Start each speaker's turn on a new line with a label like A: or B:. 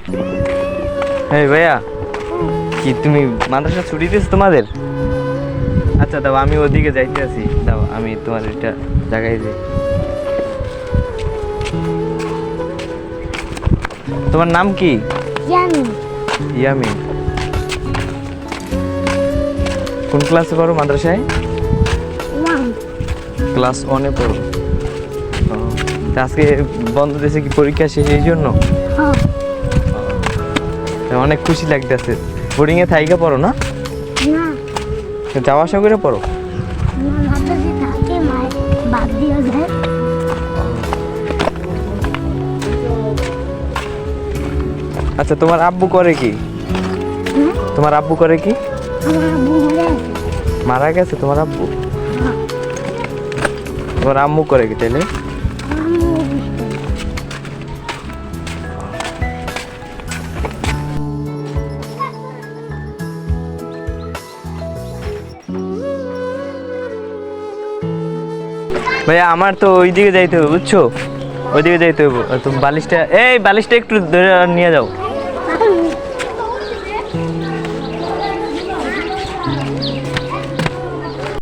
A: এই ভাইয়া, কি তুমি মাদ্রাসা ছুটি দিয়েছো তোমাদের? আচ্ছা দাও, আমি ওদিকে যাইতে আছি, দাও আমি তোমার এটা জায়গায় যাই। তোমার নাম কি?
B: ইয়ামিন।
A: ইয়ামিন। কোন ক্লাসে পড়ো মাদ্রাসায়?
B: ওয়ান।
A: ক্লাস 1-এ পড়ো। ও, তা আজকে বন্ধ দিয়েছে কি পরীক্ষা শেষ এই জন্য?
B: হ্যাঁ।
A: তা অনেক খুশি লাগতেছে। বোর্ডিংয়ে থাইকা পড়ো না?
B: না,
A: যাওয়া আসা করে পড়ো?
B: আমার মাদ্রাসে থাকে, মায়ের বাদ দিয়ে যায়।
A: আচ্ছা, তোমার আব্বু করে কি?
B: হ্যাঁ?
A: তোমার আব্বু করে কি?
B: আমার আব্বু মরে আছে।
A: মারা গেছে তোমার আব্বু?
B: হ্যাঁ।
A: তোমার আম্মু করে কি তাইলে?
B: আম্মু অফিস করে।
A: ভাইয়া আমার তো ওইদিকে যাইতে হবে, বুঝছো? ওইদিকে যাইতে হবে। তুমি বালিশটা, এই বালিশটা একটু ধরে নিয়ে যাও।